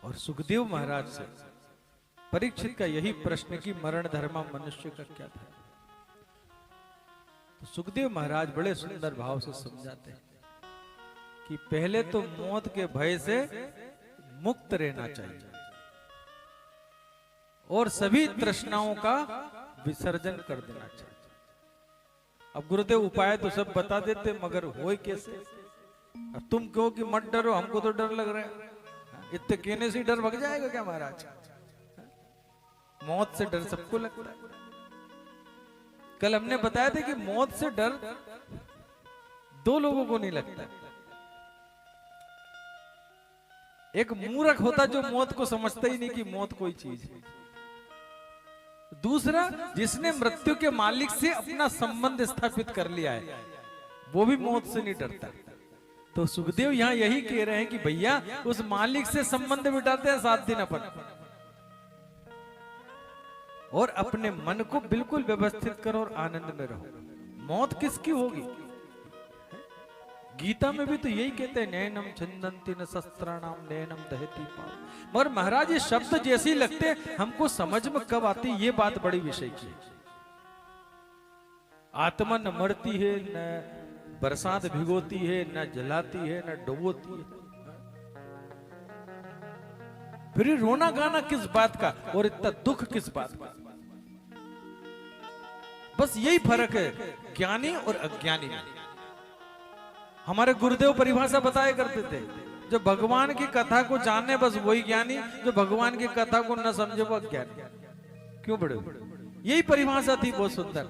और सुखदेव महाराज से परीक्षित का यही प्रश्न कि मरण धर्मा मनुष्य का क्या था। तो सुखदेव महाराज बड़े सुंदर भाव से समझाते हैं कि पहले तो मौत के भय से मुक्त रहना चाहिए और सभी तृष्णाओं का विसर्जन कर देना चाहिए। अब गुरुदेव उपाय तो सब बता देते मगर होए कैसे। अब तुम कहो कि मत डरो, हमको तो डर लग रहा है। इतने कहने से डर भग जाएगा क्या महाराज? मौत से डर सबको लगता है। कल हमने बताया था कि मौत से डर दो लोगों को नहीं लगता। एक मूर्ख होता जो मौत को समझता ही नहीं कि मौत कोई चीज है। दूसरा जिसने मृत्यु के मालिक से अपना संबंध स्थापित कर लिया है, वो भी मौत से नहीं डरता। तो सुखदेव यहां यही कह रहे हैं कि भैया उस मालिक से संबंध बिठाते हैं 7 दिन अपन, और अपने मन को बिल्कुल व्यवस्थित करो और आनंद में रहो। मौत किसकी होगी? गीता में भी तो यही कहते हैं, नैनम छिन्दन्ति न शस्त्राणाम नैनम दहति पाप। मगर महाराज ये शब्द जैसे ही लगते हैं हमको समझ में कब आती, ये बात बड़ी विषय की है। आत्मा न मरती है, न बरसात भिगोती है, न जलाती है, न डुबोती है। फिर रोना गाना किस बात का और इतना दुख किस बात का? बस यही फर्क है ज्ञानी और अज्ञानी में। हमारे गुरुदेव परिभाषा बताया करते थे, जो भगवान की कथा को जाने बस वही ज्ञानी, जो भगवान की कथा को न समझे वो अज्ञानी। क्यों बड़े? यही परिभाषा थी बहुत सुंदर।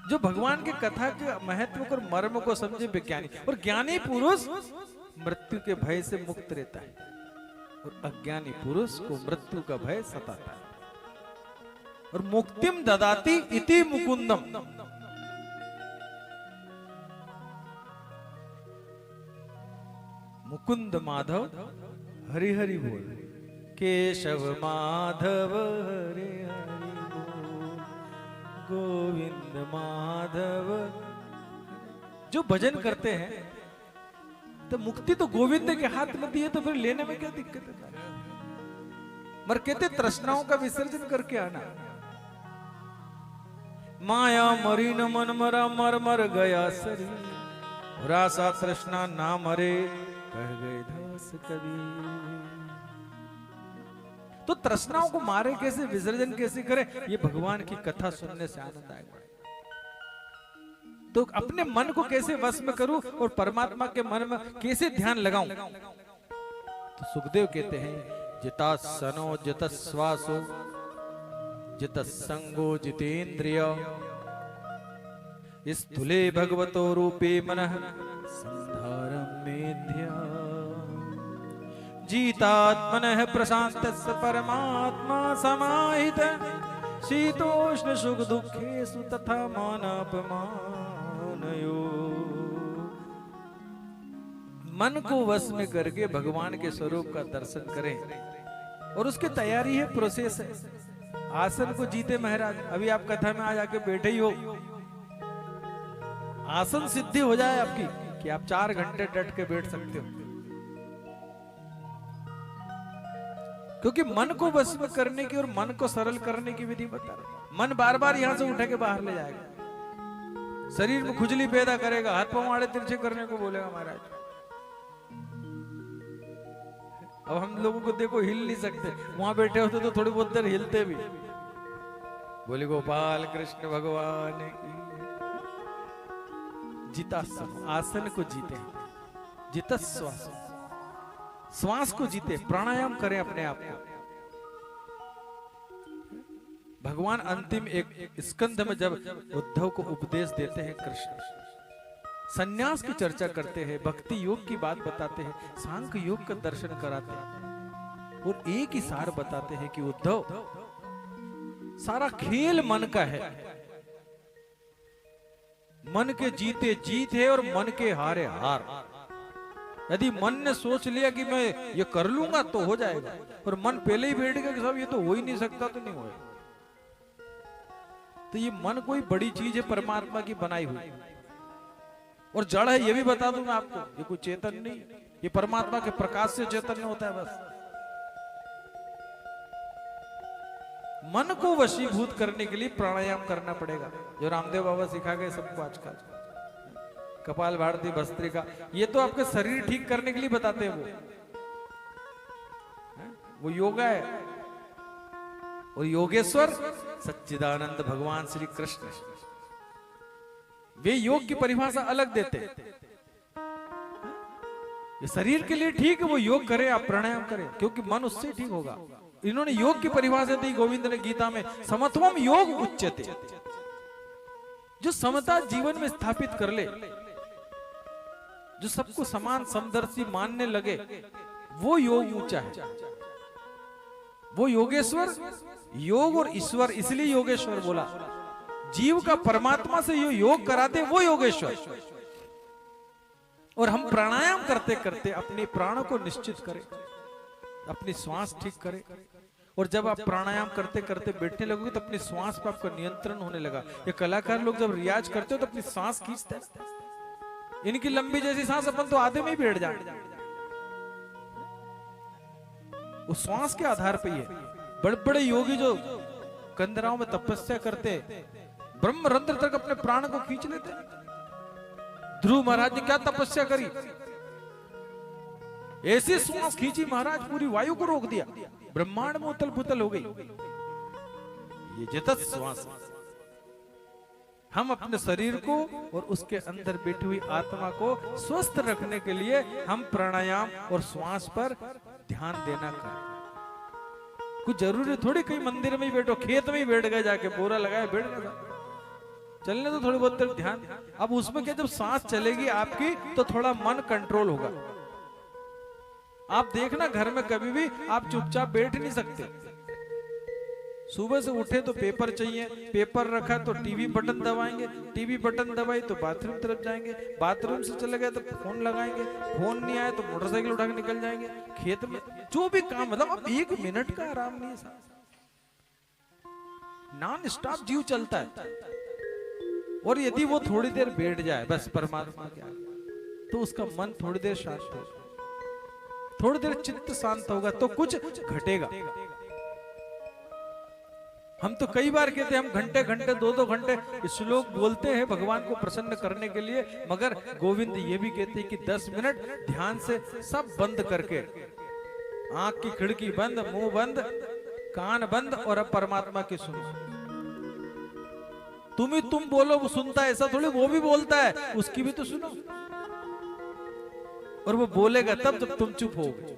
जो भगवान की कथा के महत्व और मर्म को समझे विज्ञानी, और ज्ञानी पुरुष मृत्यु के भय से मुक्त रहता है और अज्ञानी पुरुष को मृत्यु का भय सताता है। और मुक्तिम ददाति इति मुकुंदम। मुकुंद माधव हरि हरि बोल, केशव माधव हरि हरि बोल, गोविंद माधव। जो भजन करते हैं तो मुक्ति तो गोविंद के हाथ में दी है, तो फिर लेने में क्या दिक्कत है? मर कहते तृष्णाओं का विसर्जन करके आना। माया मरी न मन मरा, मर मर गया शरीर, रासा तृष्णा ना मरे, कह गए दास कबीर। तो तृष्णाओं को मारे कैसे, विसर्जन कैसे करें? ये भगवान की कथा सुनने से आनंद आएगा। तो अपने मन को कैसे वश में करूं और परमात्मा के मन में कैसे ध्यान लगाऊं? तो सुखदेव कहते हैं, जिता सनो जित श्वासो जित संगो जितेन्द्रिय, स्थूले भगवतो रूपे मनः संधारम मेध्या, जीतात्मनः प्रशांतस्य परमात्मा समाहित, शीतोष्ण सुख दुखेषु तथा मानापमानयो। मन को वश में करके भगवान के स्वरूप का दर्शन करें, और उसकी तैयारी है, प्रोसेस है। आसन को जीते महाराज। अभी आप कथा में आ जाके बैठे ही हो, आसन सिद्धि हो जाए आपकी कि आप 4 घंटे डट के बैठ सकते हो, क्योंकि मन को वश में करने की और मन को सरल करने की विधि बता रहे। मन बार बार यहां से उठा के बाहर ले जाएगा, शरीर में खुजली पैदा करेगा, हाथ पांव आड़े तिरछे करने को बोलेगा महाराज। अब हम लोगों को देखो हिल नहीं सकते, वहां बैठे होते तो थोड़ी बहुत देर हिलते भी। बोले गोपाल कृष्ण भगवान की। जितासन, आसन को जीते, जिता श्वास, श्वास को जीते, प्राणायाम करें अपने आप को। भगवान अंतिम एक स्कंध में जब उद्धव को उपदेश देते हैं, कृष्ण सन्यास की चर्चा करते हैं, भक्ति योग की बात बताते हैं, सांख्य योग का दर्शन कराते हैं, और एक ही सार बताते हैं कि उद्धव सारा खेल मन का है। मन के जीते जीत है और मन के हारे हार। यदि मन ने सोच लिया कि मैं ये कर लूंगा तो हो जाएगा, और मन पहले ही बैठ गया कि साहब ये तो हो ही नहीं सकता, तो नहीं होगा। तो ये मन कोई बड़ी चीज है परमात्मा की बनाई हुई, और जड़ है ये भी बता दूंगा आपको, ये कोई चेतन नहीं, ये परमात्मा के प्रकाश से चैतन्य होता है बस। मन को वशीभूत करने के लिए प्राणायाम करना पड़ेगा, जो रामदेव बाबा सिखा गए सबको आजकल, कपाल भारती भस्त्रिका, ये तो आपके शरीर ठीक करने के लिए बताते हैं वो योगा है। और योगेश्वर सच्चिदानंद भगवान श्री कृष्ण, वे योग की परिभाषा अलग देते। ये शरीर के लिए ठीक है, वो योग करे, आप प्राणायाम करें, क्योंकि मन उससे ठीक होगा। इन्होंने योग की परिभाषा दी गोविंद ने गीता में, समत्वम योग उच्यते, जो समता जीवन में स्थापित कर ले, जो सबको समान समदर्शी मानने लगे, वो योग ऊंचा है। वो योगेश्वर, योग और ईश्वर, इसलिए योगेश्वर बोला। जीव का परमात्मा से जो योग कराते वो योगेश्वर। और हम प्राणायाम करते करते अपने प्राणों को निश्चित करें, अपनी श्वास ठीक करें। और जब आप प्राणायाम करते करते बैठने लगोगे तो अपनी श्वास पर आपका नियंत्रण होने लगा। ये कलाकार लोग जब रियाज करते हो तो अपनी सांस खींचते हैं, इनकी लंबी जैसी सांस अपन तो आधे में ही बैठ जाए, वो श्वास के आधार पे ही है। बड़े बड़े योगी जो कंदराओं में तपस्या करते, ब्रह्मरंध्र तक अपने प्राण को खींच लेते। ध्रुव महाराज ने क्या तपस्या करी, ऐसी श्वास खींची महाराज, पूरी वायु को रोक दिया, ब्रह्मांड में उथल पुथल हो गई। ये जतत श्वास। हम अपने शरीर को और उसके अंदर बैठी हुई आत्मा को स्वस्थ रखने के लिए हम प्राणायाम और श्वास पर ध्यान देना करें। कुछ जरूरी थोड़ी कहीं मंदिर में ही बैठो, खेत में ही बैठ गए, जाके बोरा लगाए बैठ गए, चलने तो थोड़ी बहुत ध्यान। अब उसमें क्या, जब सांस चलेगी आपकी तो थोड़ा मन कंट्रोल होगा। आप देखना घर में कभी भी आप चुपचाप बैठ नहीं सकते। सुबह से उठे तो पेपर चाहिए, पेपर रखा तो टीवी बटन दबाएंगे, टीवी बटन दबाई तो बाथरूम तरफ जाएंगे, बाथरूम से चले गए तो फोन लगाएंगे, फोन नहीं आया तो मोटरसाइकिल उठा के निकल जाएंगे, खेत में जो भी काम, मतलब अब 1 मिनट का आराम नहीं है, नॉन स्टॉप जीव चलता है। और यदि वो थोड़ी देर बैठ जाए बस परमात्मा के आगे, तो उसका मन थोड़ी देर शांत होगा, थोड़ी देर चित्त शांत होगा तो कुछ घटेगा। हम तो कई बार कहते हैं, हम घंटे घंटे 2-2 घंटे श्लोक बोलते हैं भगवान को प्रसन्न करने के लिए, मगर गोविंद ये भी कहते हैं कि 10 मिनट ध्यान से सब बंद करके, आंख की खिड़की बंद, मुंह बंद, कान बंद, और अब परमात्मा की सुनो। तुम बोलो वो सुनता है, ऐसा थोड़ी, वो भी बोलता है, उसकी भी तो सुनो। और वो बोलेगा तब जब तुम चुप होगे।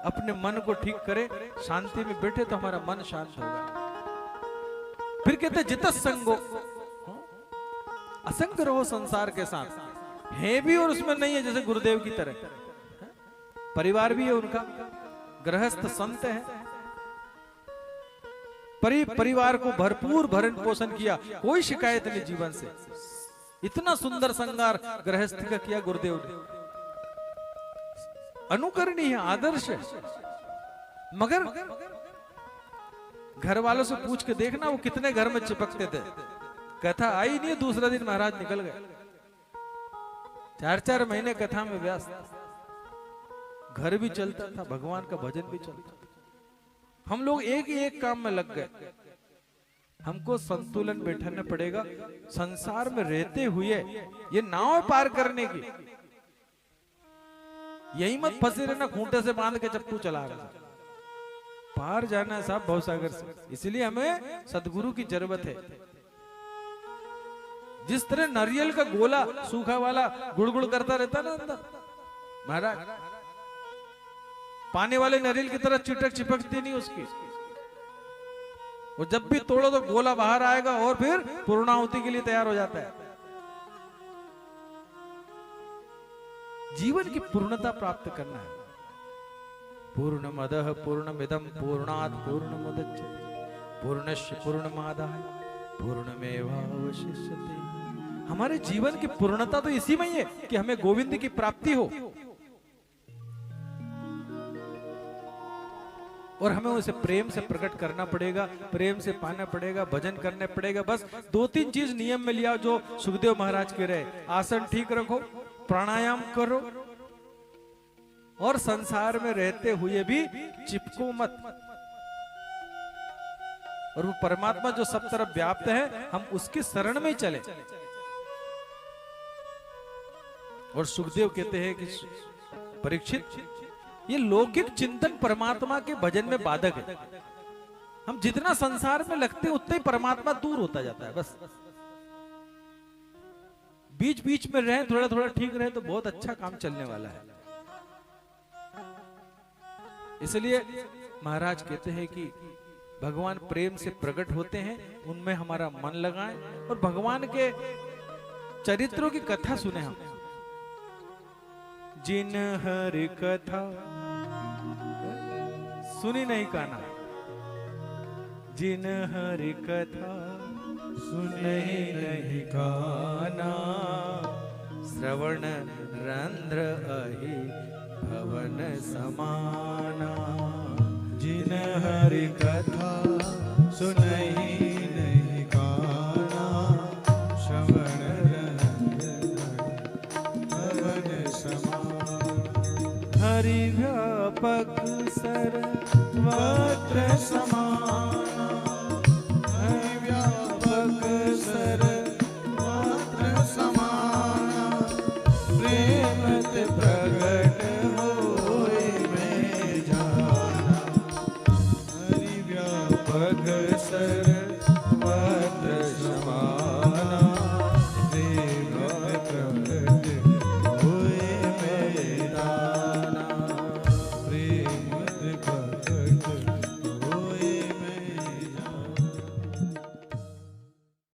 अपने मन को ठीक करें, शांति में बैठे तो हमारा मन शांत होगा। फिर कहते जितस संगो, असंग रहो संसार के साथ, है भी और उसमें नहीं है, जैसे गुरुदेव की तरह। परिवार भी है उनका, गृहस्थ संत है, परिवार को भरपूर भरण पोषण किया, कोई शिकायत नहीं जीवन से। इतना सुंदर श्रृंगार गृहस्थ का किया गुरुदेव ने, अनुकरणीय है, आदर्श है। मगर घर वालों से पूछ के देखना वो कितने घर में चिपकते थे। कथा आई नहीं, दूसरा दिन महाराज निकल गए, 4-4 महीने कथा में व्यस्त। घर भी चलता था, भगवान का भजन भी चलता था। हम लोग एक ही एक काम में लग गए। हमको संतुलन बैठाना पड़ेगा संसार में रहते हुए, ये नाव पार करने की। यही मत फंसे रहना खूंटे से बांध के चप्पू चला रहा, पार जाना है साहब भवसागर से। इसलिए हमें सदगुरु की जरूरत है। जिस तरह नारियल का गोला सूखा वाला गुड़गुड़ करता रहता ना अंदर, महाराज पानी वाले नारियल की तरह चिटक चिपकती नहीं उसकी। वो जब भी तोड़ो तो गोला बाहर आएगा और फिर पूर्णाहुति के लिए तैयार हो जाता है। जीवन की पूर्णता प्राप्त करना है। पूर्णमदः पूर्णमिदं पूर्णात् पूर्णमुदच्यते पूर्णस्य पूर्णमादाय पूर्णमेवावशिष्यते। हमारे जीवन की पूर्णता तो इसी में ही है कि हमें गोविंद की प्राप्ति हो और हमें उसे प्रेम से प्रकट करना पड़ेगा, प्रेम से पाना पड़ेगा, भजन करने पड़ेगा। बस 2-3 चीज नियम में लिया जो सुखदेव महाराज कह रहे, आसन ठीक रखो, प्राणायाम करो, और संसार में रहते हुए भी चिपको मत। और वो परमात्मा जो सब तरफ व्याप्त है, हम उसकी शरण में ही चले। और सुखदेव कहते हैं कि परीक्षित, ये लौकिक चिंतन परमात्मा के भजन में बाधक है। हम जितना संसार में लगते हैं उतना ही परमात्मा दूर होता जाता है। बस बीच बीच में रहे, थोड़ा थोड़ा ठीक रहे तो बहुत अच्छा काम चलने वाला है। इसलिए महाराज कहते हैं कि भगवान प्रेम से प्रकट होते हैं, उनमें हमारा मन लगाएं और भगवान के चरित्रों की कथा सुने हम। जिन हरि कथा सुनी नहीं काना, जिन हरि कथा सुने नहीं काना, श्रवण रंध्र अहि भवन समाना। जिन हरि कथा सुनहि नहीं काना, श्रवण भवन समाना। हरि व्यापक सर्वत्र समाना,